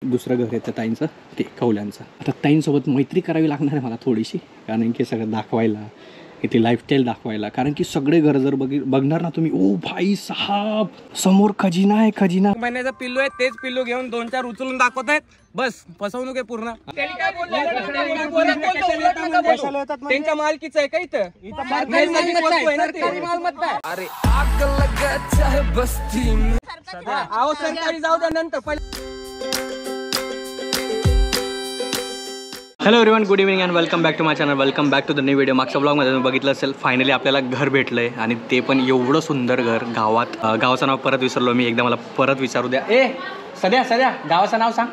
दुसरं घर आहे त्या ताईंचं, ते कौल्यांचं. आता ताईंसोबत मैत्री करावी लागणार आहे मला थोडीशी, कारण की सगळं दाखवायला, इथे लाईफस्टाईल दाखवायला. कारण की सगळे घर जर बघणार ना तुम्ही, ओ भाई साहब समोर खजिना आहे, खजिना. महिन्याचा पिल्लू आहे, तेच पिल्लू घेऊन 2-4 उचलून दाखवत आहेत. बस फसवणूक आहे पूर्ण. त्यांच्या मालकीचं आहे का इथं? अरे आहो सरकारी जाऊ द्या नंतर. Hello everyone, good evening and welcome back to my channel. Welcome back to the new video. मागच्या ब्लॉगमध्ये तुम्ही बघितलं असेल, फायनली आपल्याला घर भेटलं आहे, आणि ते पण एवढं सुंदर घर गावात. गावाचं नाव परत विसरलो मी, एकदा मला परत विचारू द्या. सध्या गावाचं नाव सांग.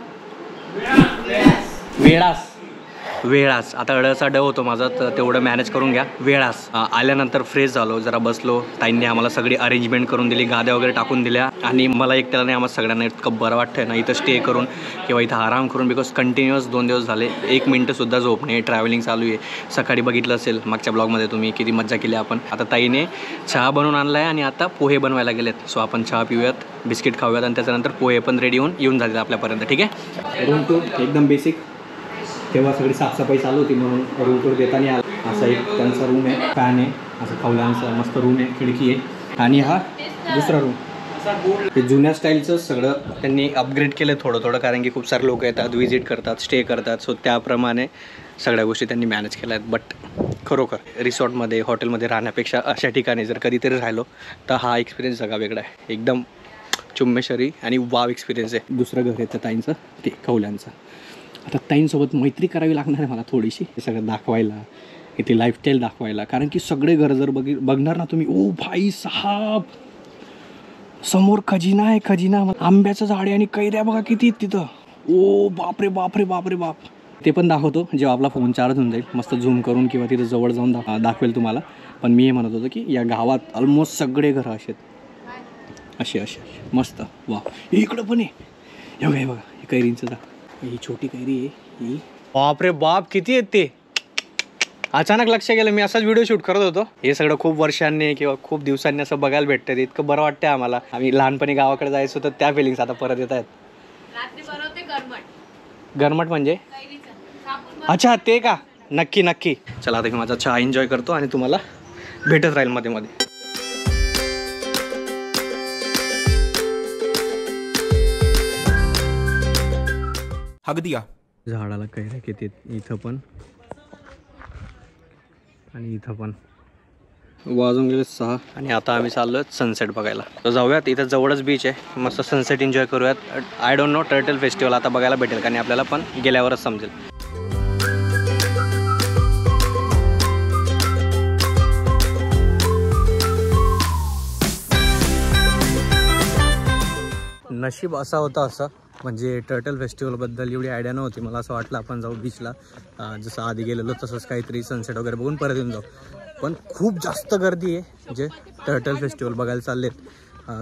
वेळास. आता अडचा ड होतो माझा, तर तेवढं मॅनेज करून घ्या. वेळास. आल्यानंतर फ्रेश झालो, जरा बसलो. ताईंनी आम्हाला सगळी अरेंजमेंट करून दिली, गाद्या वगैरे टाकून दिल्या. आणि मला एकट्याला नाही, आम्हाला सगळ्यांना इतकं बरं वाटतं ना इथं स्टे करून किंवा इथं आराम करून. बिकॉज कंटिन्युअस 2 दिवस झाले 1 मिनटंसुद्धा झोप नाही, ट्रॅव्हलिंग चालू आहे. सकाळी बघितलं असेल मागच्या ब्लॉगमध्ये तुम्ही, किती मज्जा केली आपण. आता ताईने चहा बनवून आणला आहे आणि आता पोहे बनवायला गेलेत. सो आपण चहा पिऊयात, बिस्किट खाऊयात, आणि त्याच्यानंतर पोहे पण रेडी येऊन जातात आपल्यापर्यंत. ठीक आहे. रूम टूर एकदम बेसिक. तेव्हा सगळी साफसफाई चालू होती म्हणून रूम टूर देताना आला. असा एक त्यांचा रूम आहे, फॅन आहे, असं कौलांचा मस्त रूम आहे, खिडकी आहे. आणि हा दुसरा रूम, ते जुन्या स्टाईलचं सगळं त्यांनी अपग्रेड केलं थोडं, कारण की खूप सारे लोक येतात, व्हिजिट करतात, स्टे करतात. सो त्याप्रमाणे सगळ्या गोष्टी त्यांनी मॅनेज केल्या आहेत. बट खरोखर रिसॉर्टमध्ये, हॉटेलमध्ये राहण्यापेक्षा अशा ठिकाणी जर कधीतरी राहिलो तर हा एक्सपिरियन्स सगळा वेगळा आहे. एकदम चुम्मेश्वरी आणि वाव एक्सपिरियन्स आहे. दुसरं घर आहे त्या ताईंचं, ते कौलांचं. आता ताईंसोबत मैत्री करावी लागणार आहे मला थोडीशी, हे सगळं दाखवायला, इथे लाईफस्टाईल दाखवायला. कारण की सगळे घर जर बघणार ना तुम्ही, ओ भाई साहब समोर खजिना आहे, खजिना. आंब्याचं झाड आहे आणि कैऱ्या बघा किती आहेत तिथं. ओ बापरे बापरे बापरे बाप. ते पण दाखवतो जेव्हा आपला फोन चार्ज होऊन जाईल, मस्त झूम करून किंवा तिथं जवळ जाऊन दाखवेल तुम्हाला. पण मी हे म्हणत होतो की या गावात ऑलमोस्ट सगळे घरं असे मस्त. वा, इकडं पण आहे, हे बघा हे कैरींचं झाड. ही छोटी कैरी आहे ही. बापरे बाप किती आहेत ते. अचानक लक्ष गेलं, मी असाच व्हिडिओ शूट करत होतो. हे सगळं खूप वर्षांनी किंवा खूप दिवसांनी असं बघायला भेटतं. इतकं बरं वाटतं आम्हाला. आम्ही लहानपणी गावाकडे जायचो तर त्या फिलिंग्स आता परत येत आहेत. गरमट म्हणजे अच्छा ते का? नक्की. चला आता मी माझा चहा एन्जॉय करतो आणि तुम्हाला भेटत राहील मध्ये मध्ये. अगदी झाडाला कैऱ्या किती इथं पण आणि इथं पण. वाजून गेले 6 आणि आता आम्ही चाललो सनसेट बघायला. तर जाऊयात, इथं जवळच बीच आहे, मस्त सनसेट एन्जॉय करूयात. I don't know turtle festival आता बघायला भेटेल का नाही आपल्याला, पण गेल्यावरच समजेल. नशीब असा होता असं, म्हणजे टर्टल फेस्टिवलबद्दल एवढी आयडिया नव्हती. मला असं वाटलं आपण जाऊ बीचला, जसं आधी गेलेलो तसंच काहीतरी सनसेट वगैरे बघून परत येऊन जाऊ. पण खूप जास्त गर्दी आहे जे टर्टल फेस्टिवल बघायला चाललेत.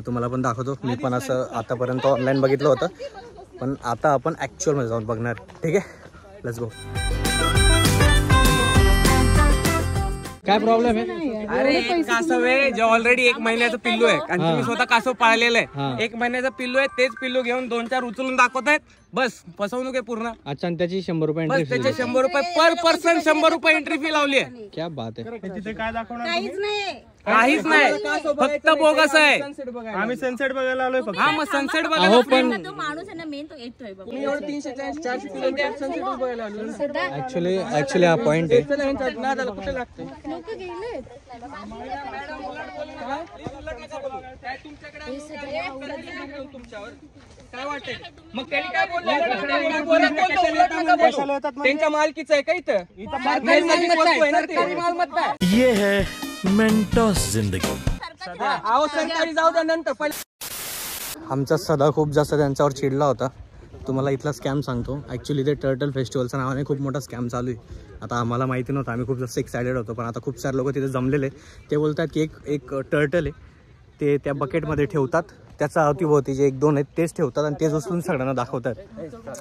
तुम्हाला पण दाखवतो. मी पण असं आतापर्यंत ऑनलाईन बघितलं होतं, पण आता आपण ॲक्च्युअलमध्ये जाऊन बघणार. ठीक आहे, लेट्स गो. काय प्रॉब्लेम आहे? अरे कासव आहे जे ऑलरेडी 1 महिन्याचं पिल्लू आहे, आणि तुम्ही स्वतः कासव पाळलेलं आहे. 1 महिन्याचं पिल्लू आहे, तेच पिल्लू घेऊन 2-4 उचलून दाखवत आहेत. बस फसवणूक आहे पूर्ण. अच्छा, आणि त्याची 100 रुपये बस त्याचे 100 रुपये पर पर्सन, 100 रुपये एंट्री फी लावली आहे. क्या बात आहे. तिथे काय दाखवणार? काहीच नाही, फक्त बोगस आहे. आम्ही सनसेट बघायला आलोय फक्त. हा मग सनसेट बघायला. पण तो माणूस आहे ना मेन, तो येतोय बघ. मी एवढं 340-400 किलोमीटर सनसेट बघायला आलो. ऍक्च्युली हा पॉइंट आहे. कुठे लागते लोक गेले काय वाटतंय मग? त्यांनी काय बोलले? त्यांच्या मालकीचं आहे का इथं? ये है मेंटोस जिंदगी. आहो सरकारी जाऊ द्या नंतर. आमचा सदा खूप जास्त त्यांच्यावर चिडला होता. तुम्हाला इथला स्कॅम सांगतो. ॲक्च्युली ते टर्टल फेस्टिवलच्या नावाने खूप मोठा स्कॅम चालू आहे. आता आम्हाला माहिती नव्हतं, आम्ही खूप जास्त एक्सायटेड होतो. पण आता खूप सारे लोक तिथे जमलेले. ते बोलतात की एक टर्टल आहे, ते त्या बकेटमध्ये ठेवतात, त्याचा अवतीभोवती जे 1-2 आहेत तेच ठेवतात आणि तेच उचलून सगळ्यांना दाखवतात.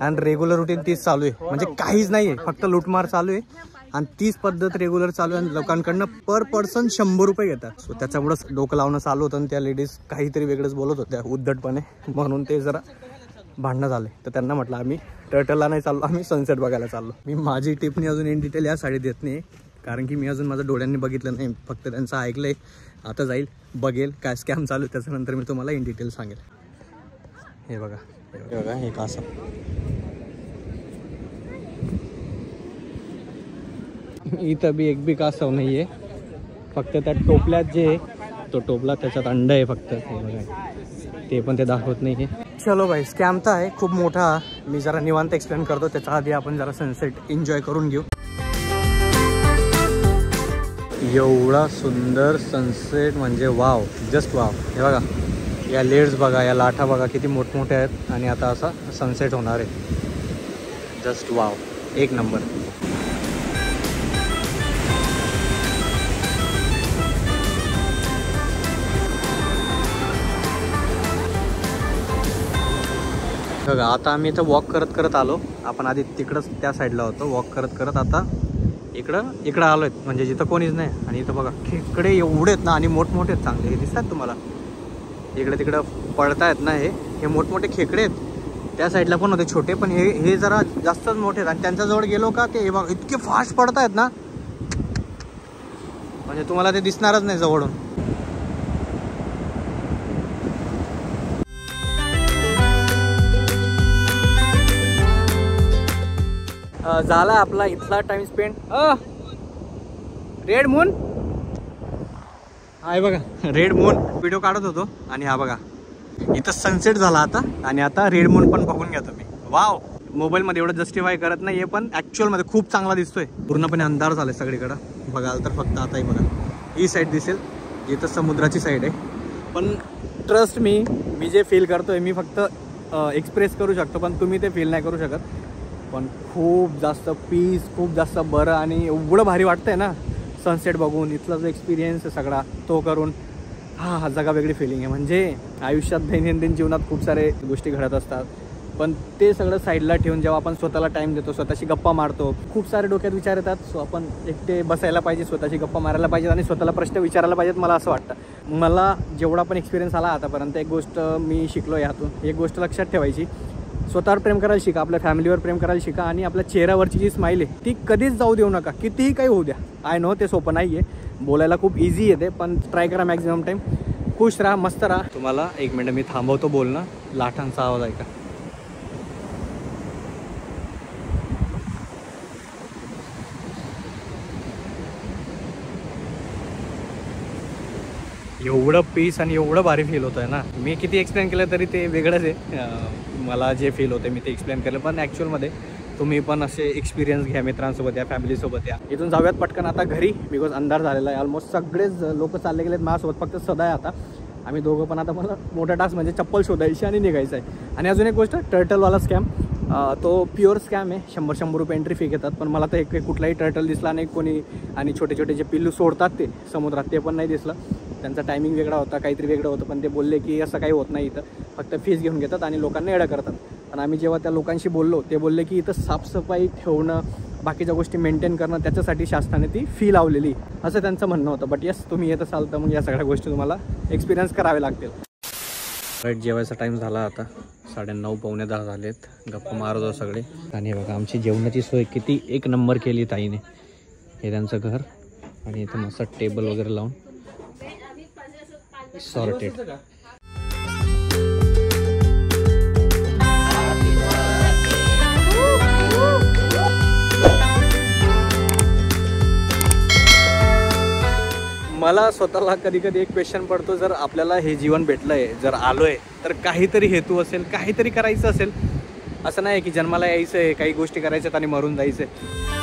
आणि रेग्युलर रुटीन तीच चालू आहे, म्हणजे काहीच नाही आहे, फक्त लूटमार चालू आहे. आणि तीच पद्धत रेग्युलर चालू आहे. लोकांकडनं पर पर्सन 100 रुपये घेतात. सो त्याच्यामुळंच डोकं लावणं चालू होतं. आणि त्या लेडीज काहीतरी वेगळंच बोलत होत्या उद्धटपणे, म्हणून ते जरा भांडणं झाले, तर त्यांना म्हटलं आम्ही टर्टलला नाही चाललो, आम्ही सनसेट बघायला चाललो. मी माझी टिप्पणी अजून इन डिटेल यासाठी देत नाही, कारण की मी अजून माझ्या डोळ्यांनी बघितलं नाही, फक्त त्यांचं ऐकलं आहे. आता जाईल, बघेल काय स्कॅम चालू, त्याच्यानंतर मी तुम्हाला इन डिटेल सांगेल. हे बघा, हे बघा, हे कासव. इथं बी एक बी कासव नाही आहे, फक्त त्या टोपल्यात जे आहे, तो टोपला त्याच्यात अंड आहे फक्त, ते पण ते दाखवत नाही. चलो भाई, स्कॅम तर आहे खूप मोठा. मी जरा निवांत एक्सप्लेन करतो, त्याच्या आधी आपण जरा सनसेट एन्जॉय करून घेऊ. एवढा सुंदर सनसेट म्हणजे वाव, जस्ट वाव. हे बघा, या लेड्स बघा, या लाटा बघा किती मोठमोठ्या आहेत, आणि आता असा सनसेट होणार आहे. जस्ट वाव, एक नंबर. बघा, आता आम्ही इथं वॉक करत करत आलो. आपण आधी तिकडंच त्या साईडला होतो, वॉक करत करत आता इकडं आलो आहेत, म्हणजे जिथं कोणीच नाही. आणि इथं बघा, खेकडे एवढे आहेत ना, आणि मोठमोठे आहेत चांगले. हे दिसतात तुम्हाला, इकडे तिकडं पळतायत ना, हे मोठमोठे खेकडे आहेत. त्या साईडला पण होते छोटे, पण हे जरा जास्तच मोठे आहेत. आणि त्यांच्याजवळ गेलो का ते बघा इतके फास्ट पडतायत ना, म्हणजे तुम्हाला ते दिसणारच नाही जवळून. झाला आपला इथला टाइम स्पेंड. रेड मून आहे बघा, रेड मून व्हिडिओ काढत होतो. आणि हा बघा, इथं सनसेट झाला आता, आणि आता रेड मून पण बघून घ्या तुम्ही. वाव, मोबाईलमध्ये एवढं जस्टिफाय करत नाही आहे, पण ॲक्च्युअलमध्ये खूप चांगला दिसतोय. पूर्णपणे अंधार झालाय सगळीकडं. बघाल तर फक्त आताही बघा, ही साईड दिसेल, इथं समुद्राची साईड आहे. पण ट्रस्ट मी जे फील करतोय, मी फक्त एक्सप्रेस करू शकतो, पण तुम्ही ते फील नाही करू शकत. पण खूप जास्त पीस, खूप जास्त बरं, आणि एवढं भारी वाटतंय ना सनसेट बघून. इथला जो एक्सपिरियन्स आहे सगळा तो करून, हा जगा वेगळी फिलिंग आहे. म्हणजे आयुष्यात दैनंदिन जीवनात खूप सारे गोष्टी घडत असतात, पण ते सगळं साईडला ठेवून जेव्हा आपण स्वतःला टाईम देतो, स्वतःशी गप्पा मारतो, खूप सारे डोक्यात विचार येतात. सो आपण एकटे बसायला पाहिजे, स्वतःशी गप्पा मारायला पाहिजेत, आणि स्वतःला प्रश्न विचारायला पाहिजेत. मला असं वाटतं, मला जेवढा पण एक्सपिरियन्स आला आतापर्यंत, एक गोष्ट मी शिकलो यातून. एक गोष्ट लक्षात ठेवायची, स्वतःवर प्रेम करायला शिका, आपल्या फॅमिलीवर प्रेम करायला शिका, आणि आपल्या चेहऱ्यावरची जी स्माईल आहे ती कधीच जाऊ देऊ नका, कितीही काही होऊ द्या. आय नो ते सोपं नाही आहे, बोलायला खूप इझी येते, पण ट्राय करा मॅक्झिमम टाईम. खुश राहा, मस्त राहा. तुम्हाला एक मिनटं मी थांबवतो बोलणं, लाटांचा आवाज ऐका. एवढं पीस आणि एवढं भारी फील होतं आहे ना. मी किती एक्सप्लेन केलं तरी ते वेगळंच आहे. मला जे फील होते मी ते एक्सप्लेन केलं, पण ॲक्च्युअलमध्ये तुम्ही पण असे एक्सपिरियन्स घ्या, मित्रांसोबत या, फॅमिलीसोबत या. इथून जाऊयात पटकन आता घरी, बिकॉज अंधार झालेला आहे. ऑलमोस्ट सगळेच लोक चालले गेलेत, माझ्यासोबत फक्त सदा आहे आता. आम्ही दोघं पण आता, मला मोठा टास्क म्हणजे चप्पल शोधायची आणि निघायचं आहे. आणि अजून एक गोष्ट, टर्टलवाला स्कॅम, तो प्युअर स्कॅम आहे. 100 रुपये एंट्री फी घेतात, पण मला तर एक कुठलाही टर्टल दिसला नाही कोणी. आणि छोटे छोटे जे पिल्लू सोडतात ते समुद्रात, ते पण नाही दिसलं. त्यांचा टायमिंग वेगळा होता, काहीतरी वेगळं होतं, पण ते बोलले की असं काही होत नाही, इथं फक्त फीस घेऊन घेतात आणि लोकांना येडं करतात. पण आम्ही जेव्हा त्या लोकांशी बोललो, ते बोलले की इथं साफसफाई ठेवणं, बाकीच्या गोष्टी मेंटेन करणं, त्याच्यासाठी शासनाने ती फी लावलेली, असं त्यांचं म्हणणं होतं. बट येस, तुम्ही येत असाल तर मग या सगळ्या गोष्टी तुम्हाला एक्सपिरियन्स करावे लागतील. राईट, जेवायचा टाईम झाला आता, 9:30 पावणे 10 झालेत. गप्पा मारत होतो सगळे. आणि बघा, आमची जेवणाची सोय किती एक नंबर केली ताईने. हे त्यांचं घर, आणि इथं मस्त टेबल वगैरे लावून सॉर्टेड. मला स्वतःला कधी कधी एक क्वेश्चन पडतो, जर आपल्याला हे जीवन भेटलंय, जर आलोय, तर काहीतरी हेतू असेल, काहीतरी करायचं असेल. असं नाही की जन्माला यायचं आहे, काही गोष्टी करायच्यात आणि मरून जायचं आहे.